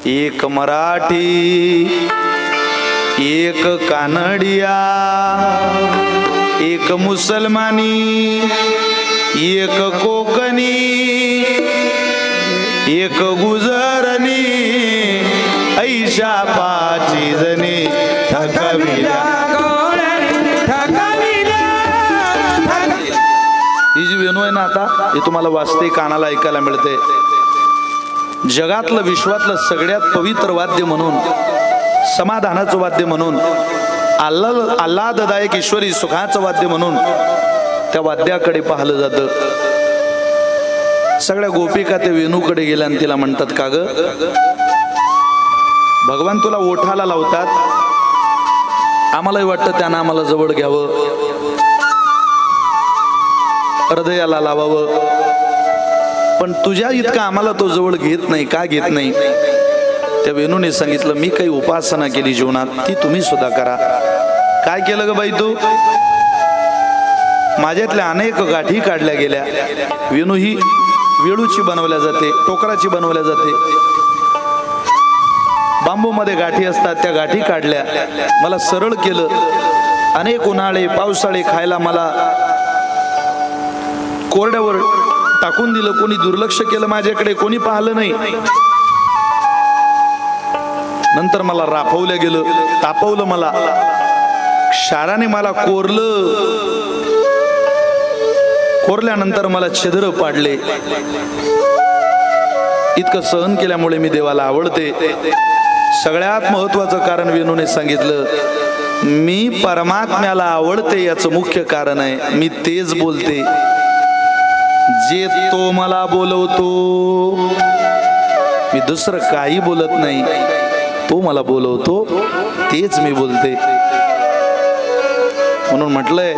एक मराठी, एक कानडिया, एक मुसलमानी, एक कोकणी, एक गुजरनी, ऐशा पाची जणी थकविल्या. ही जी वेणू आहे ना आता, हे तुम्हाला वाजते, कानाला ऐकायला मिळते. जगातलं विश्वातलं सगळ्यात पवित्र वाद्य म्हणून, समाधानाचं वाद्य म्हणून, आल्हाददायक ईश्वरी सुखाचं वाद्य म्हणून त्या वाद्याकडे पाहिलं जातं. सगळ्या गोपिका त्या वेणूकडे गेल्या आणि तिला म्हणतात, का ग भगवान तुला ओठाला लावतात, आम्हालाही वाटतं त्यानं आम्हाला जवळ घ्यावं, हृदयाला लावावं, पण तुझ्या इतका आम्हाला तो जवळ घेत नाही, का घेत नाही? त्या वेणूने सांगितलं, मी काही उपासना केली जीवनात, ती तुम्ही सुद्धा करा. काय केलं ग बाई तू? माझ्यातल्या अनेक गाठी काढल्या गेल्या. वेणू ही वेळूची बनवल्या जाते, टोकराची बनवल्या जाते. बांबू मध्ये गाठी असतात, त्या गाठी काढल्या, मला सरळ केलं. अनेक उन्हाळे पावसाळे खायला मला कोरड्यावर टाकून दिलं. कोणी दुर्लक्ष केलं माझ्याकडे, कोणी पाहिलं नाही. नंतर मला राफवलं गेलं, तापवलं, मला क्षाराने मला कोरलं. कोरल्यानंतर मला छिद्र पाडले. इतकं सहन केल्यामुळे मी देवाला आवडते. सगळ्यात महत्वाचं कारण वेणूने सांगितलं, मी परमात्म्याला आवडते याचं मुख्य कारण आहे, मी तेच बोलते जे तो मला बोलवतो. मी दुसरं काही बोलत नाही, तो मला बोलवतो तेच मी बोलते. म्हणून म्हटलंय,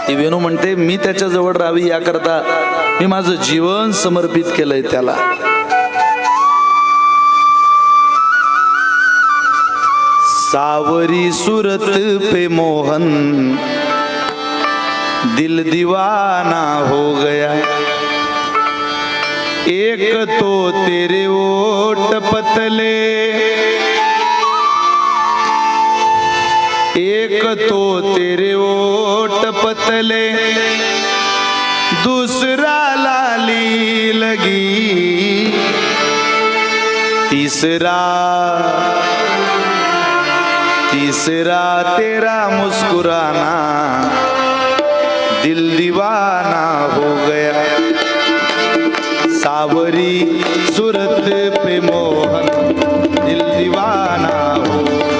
ती वेणू म्हणते, मी त्याच्या जवळ राहावी याकरता मी माझं जीवन समर्पित केलंय त्याला. सावरी सूरत पे मोहन दिल दीवाना हो गया, एक तो तेरे ओठ पतले, एक तो तेरे ओठ पतले, दूसरा लाली लगी, तीसरा तेरा मुस्कुराना, दिल दीवाना हो गया. सावरी सूरत पे मोहन दिल दीवाना हो गया.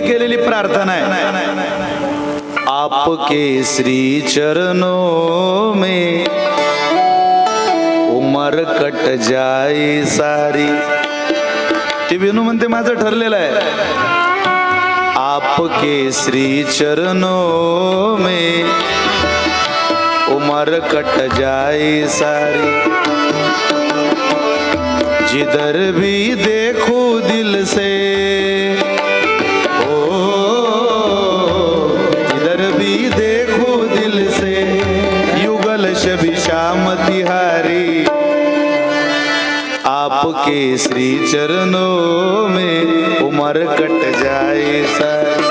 केलेली प्रार्थना आहे, आपके श्री चरणों में उमर कट जाए सारी. ती वेणू म्हणते, माझं ठरलेलं आहे, आपके श्री चरणों में उमर कट जाए सारी, जिधर भी देखो दिल से, तिहारी, आपके श्री चरणों में उमर कट जाए सारी.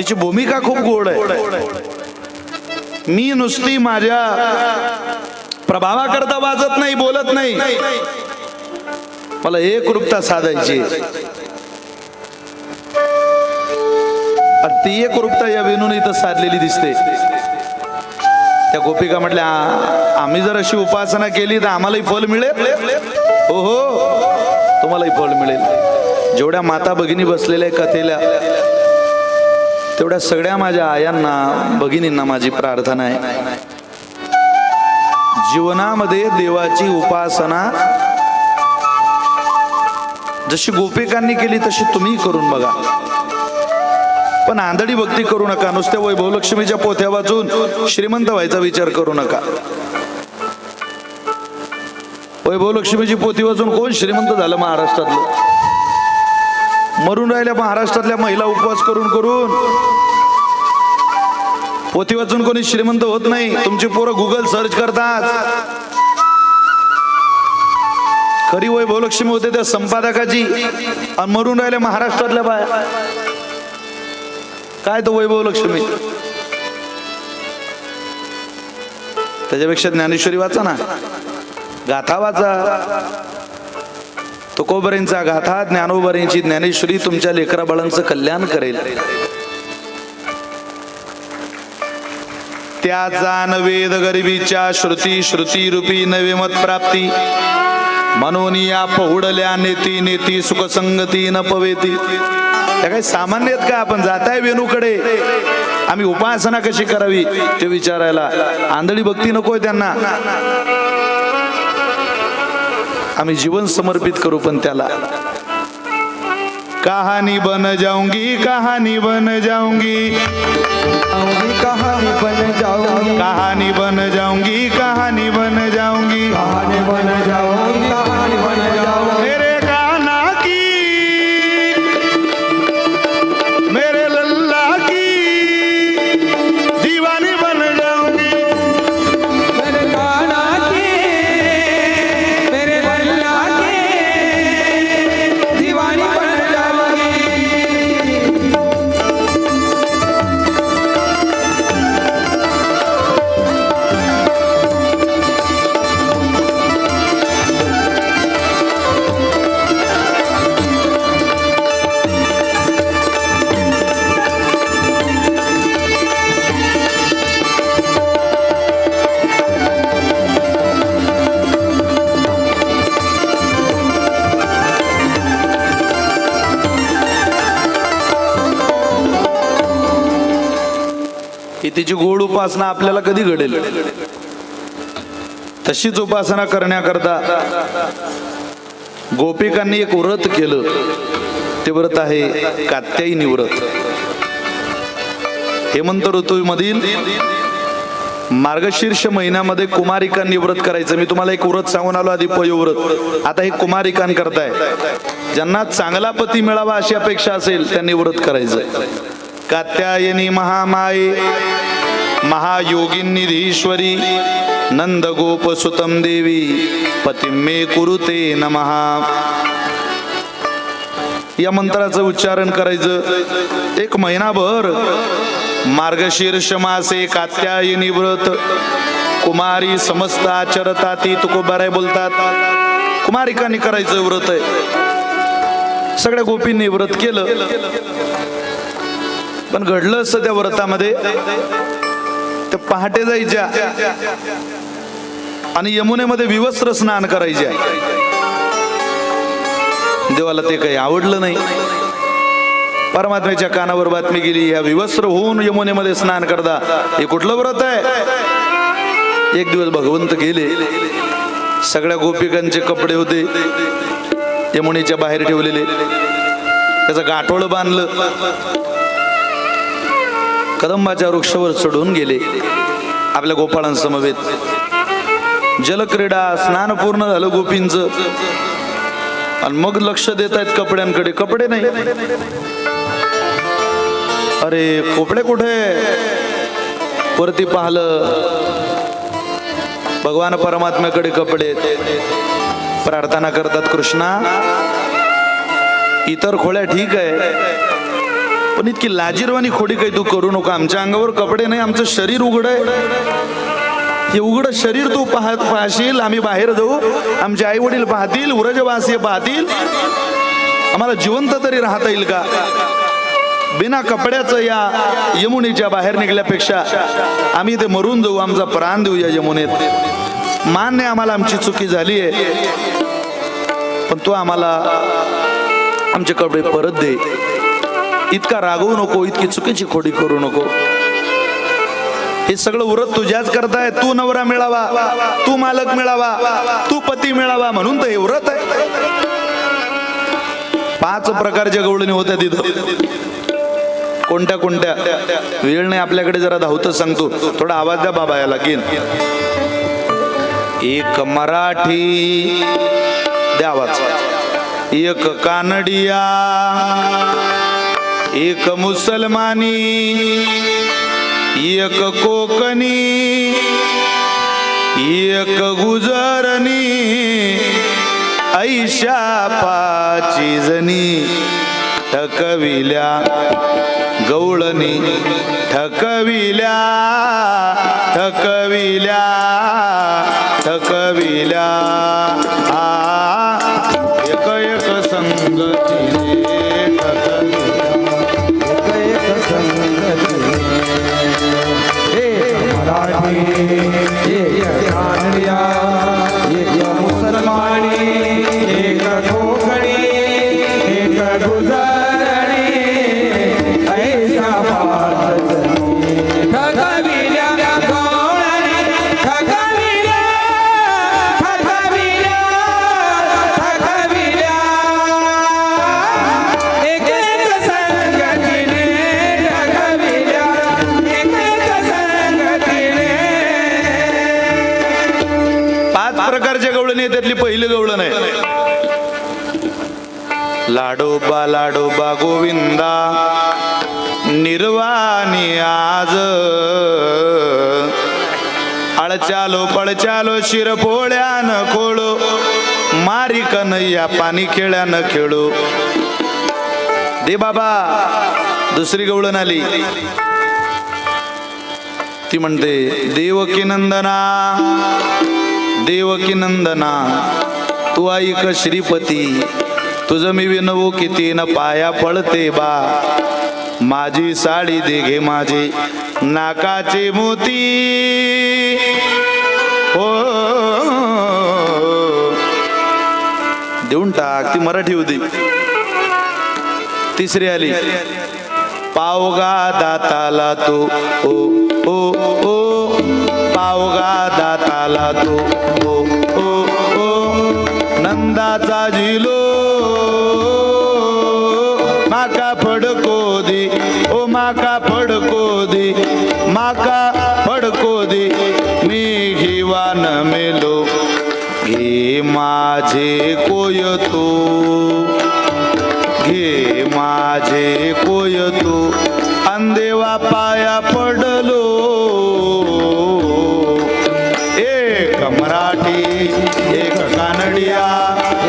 तिची भूमिका खूप गोड आहे. मी नुसती माझ्या प्रभावाकरता वाजत नाही, बोलत नाही, मला एकरूपता साधायची. ती एकरूपता या वेणूने इथं साधलेली दिसते. त्या गोपिका म्हटल्या, आम्ही जर अशी उपासना केली तर आम्हालाही फल मिळेल. हो हो, तुम्हालाही फल मिळेल. जेवढ्या माता भगिनी बसलेल्या कथेला, तेवढ्या सगळ्या माझ्या आयांना, भगिनींना माझी प्रार्थना आहे, जीवनामध्ये देवाची उपासना जशी गोपिकांनी केली तशी तुम्ही करून बघा. पण आंधळी भक्ती करू नका. नुसत्या वैभवलक्ष्मीच्या पोथ्या वाचून श्रीमंत व्हायचा विचार करू नका. वैभवलक्ष्मीची पोथी वाचून कोण श्रीमंत झालं महाराष्ट्रातलं? मरून राहिल्या महाराष्ट्रातल्या महिला उपवास करून करून. पोथी वाचून कोणी श्रीमंत होत नाही. तुमची पोरं गुगल सर्च करतात. खरी वैभवलक्ष्मी होते त्या संपादकाची, आणि मरून राहिल्या महाराष्ट्रातल्या बाया. काय तो वैभवलक्ष्मी? त्याच्यापेक्षा ज्ञानेश्वरी वाचा ना, गाथा वाचा. तुकोबरेंचा गाथा, ज्ञानोबरेंची ज्ञानेश्वरी तुमच्या लेकरा बाळांचं कल्याण करेल. त्या जान वेद गरिबीच्या श्रुती, श्रुती रूपी नवे मत प्राप्ती, म्हणून या पहुडल्या नेती नेती सुख संगती न पवेती. त्या काही सामान्य आहेत का? आपण जाताय वेणूकडे, आम्ही उपासना कशी करावी ते विचारायला. आंधळी भक्ती नकोय त्यांना. आम्ही जीवन समर्पित करू, पण त्याला कहानी बन जाऊंगी, कहानी बन जाऊंगी, कहानी बन जाऊंगी, कहानी बन जाऊंगी, कहानी बन जाऊंगी, कहानी बन जाऊंगी, कहानी बन जाऊंगी. मेरे कान्हा की, मेरे लल्ला की दीवानी बन जाऊंगी. मेरे कान्हा की, मेरे लल्ला की दीवानी बन जाऊंगी. ही तिची गोड उपासना आपल्याला कधी घडेल? तशीच उपासना करण्याकरता गोपिकांनी एक व्रत केलं. ते व्रत आहे कात्यायनी व्रत. हेमंत ऋतूमधील मार्गशीर्ष महिन्यामध्ये कुमारिकांनी व्रत करायचं. मी तुम्हाला एक व्रत सांगून आलो आधी, पयोव्रत. आता हे कुमारिकां करताय. ज्यांना चांगला पती मिळावा अशी अपेक्षा असेल त्यांनी व्रत करायचं. कात्यायनी महामाये महायोगिनीधीश्वरी नंद गोप सुतम देवी पतिं मे कुरुते नमः. या मंत्राचं उच्चारण करायचं. एक महिनाभर मार्गशीर्ष मासे कात्यायनी व्रत कुमारी समस्त आचरताती. तुकोबाराय बोलतात कुमारिकांनी करायचं व्रत आहे. सगळ्या गोपींनी व्रत केलं. पण घडलं असं त्या व्रतामध्ये, ते पहाटे जायच्या आणि यमुनेमध्ये विवस्त्र स्नान करायचे. देवाला ते काही आवडलं नाही. परमात्म्याच्या कानावर बातमी गेली, या विवस्त्र होऊन यमुनेमध्ये स्नान करता, हे कुठलं व्रत आहे? एक दिवस भगवंत गेले. सगळ्या गोपिकांचे कपडे होते यमुनेच्या बाहेर ठेवलेले. त्याचं गाठोळ बांधलं, कदंबाच्या वृक्षावर चढून गेले आपल्या गोपाळांसमवेत. जलक्रीडा स्नान पूर्ण झालं गोपींचं, आणि मग लक्ष देत आहेत कपड्यांकडे. कपडे नाही. अरे कपडे कुठे? वरती पाहिलं, भगवान परमात्म्याकडे कपडे. प्रार्थना करतात, कृष्णा इतर खोळ्या ठीक आहे, पण इतकी लाजीरवाणी खोडी काही तू करू नको. आमच्या अंगावर कपडे नाही, आमचं शरीर उघड आहे. हे उघड शरीर तू पाहशील, आम्ही बाहेर जाऊ, आमचे आई वडील पाहतील, व्रजवासी पाहतील, आम्हाला जिवंत तरी राहता येईल का? बिना कपड्याचं या यमुनेच्या बाहेर निघल्यापेक्षा आम्ही ते मरून जाऊ, आमचा प्राण देऊ या यमुनेत. मान्य आम्हाला आमची चुकी झाली आहे, पण तू आम्हाला आमचे कपडे परत दे. इतका रागवू नको, इतकी चुकीची खोडी करू नको. हे सगळं व्रत तुझ्याच करताय. तू नवरा मिळावा, तू मालक मिळावा, तू पती मिळावा म्हणून तर हे व्रत आहे. 5 प्रकारच्या गवळणी होत्या तिथं. कोणत्या कोणत्या वेळ नाही आपल्याकडे, जरा धावतच सांगतो. थोडा आवाज द्या बाबा याला घेईन. एक मराठी द्या आवाज, एक कानडिया, एक मुसलमानी, एक कोकणी, एक गुजरनी, ऐशा 5 जणी ठकविल्या गवळणी, ठकविल्या ठकविल्या ठकविल्या. एक एक संगतीने मुसलमानी, एक कोकणी, एक गुजरणी, ऐशा 5 जणी ठकविल्या गवळणी, ठकविल्या ठकविल्या ठकविल्या. एक एक संगतीने ठकविल्या, एक एक संगतीने. 5 प्रकारच्या गवळणी, त्यातली पहिली गवळण आहे लाडोबा लाडोबा गोविंदा निर्वाणी आज. अळचालो पळचालो शिरपोळ्यान खोळो, मारी कन्हैया पाणी खेळ्यान खेळो. दे बाबा. दुसरी गवळण आली, ती म्हणते देवकी नंदना देवकी नंदना, तू ऐक श्रीपती, तुझं मी विनवू किती न पाया पडते बा. माझी साडी दे घे माझी नाकाचे मोती, हो देऊन टाक. ती मराठी होती. तिसरी आली, पावगा दाताला तो ओ ओ ओ, पावगा दाताला तो ओ ओ ओ, नंदाचा झिलो माका फडको दे, ओ माका फडको दे, माका फडको दे. मी घेवान मेलो घे माझे कोय तू, घे माझे कोय तू. अंदेवा पाया पडलो, एक मराठी, एक कानडिया,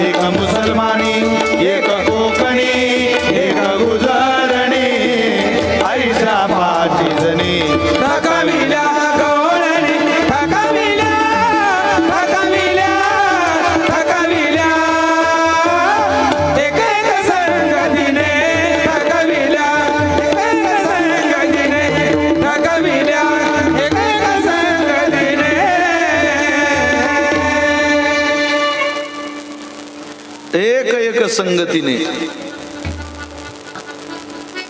एक मुसलमानी, एक कोकणी, एक गुजरणी, ऐशा 5 जणी ठकविल्या गवळणी, ठकविल्या ठकविल्या ठकविल्या. एक एक संगतीने ठकविल्या, एक एक संगतीने ठकविल्या, एक एक संगतीने. एक एक संगतीने.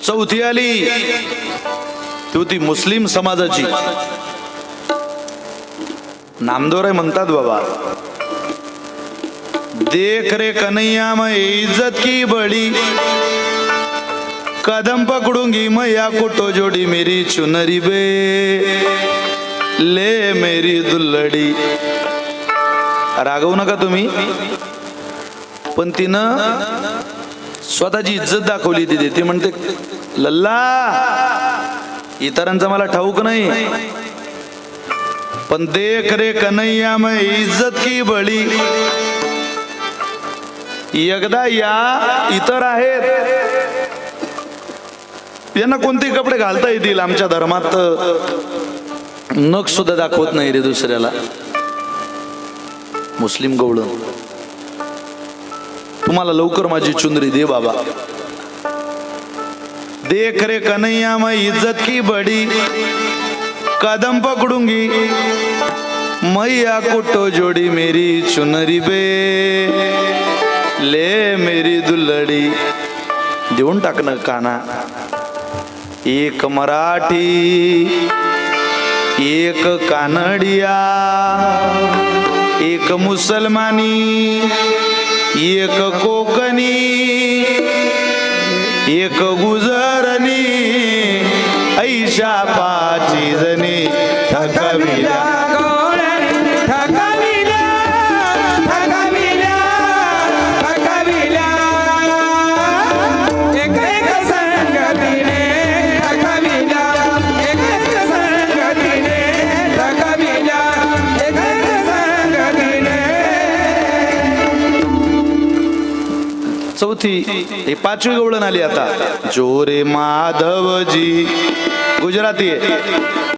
चौथी आली, ती होती मुस्लिम समाजाची. नामदोरे म्हणतात बाबा, देख रे कन्हैया मैं इज्जत की बड़ी, कदम पकडूंगी मैया कुटो जोडी मेरी चुनरी बे, ले मेरी दुल्लडी. रागवू नका तुम्ही, पण तिनं स्वतःची इज्जत दाखवली तिथे. ती म्हणते लल्ला, इतरांचा मला ठाऊक नाही, पण देख रे कन्हैया मैं इज्जत की बळी. एकदा या, इतर आहेत यांना कोणते कपडे घालता येतील? आमच्या धर्मात नख सुद्धा दाखवत नाही रे दुसऱ्याला. मुस्लिम गवळण, तुम्हाला लवकर माझी चुंदरी दे बाबा. देख रे कन्हैया मैं इज्जत की बड़ी कदम पकडूंगी मैया कुटो जोड़ी मेरी चुनरी बे ले मेरी दुल्हड़ी. देऊन टाकणं काना. एक मराठी, एक कानडिया, एक मुसलमानी, एक कोकणी, एक गुजरनी, ऐशा पाची जणी थकविल्या गवळणी थकविल्या, थकविल्या, थकविल्या. एक एक संगतीने थकविल्या, एक एक संगतीने थकविल्या, एक एक संगतीने. चौथी, हे पाचवी गवळण आली आता. जोरे माधवजी, गुजराती आहे.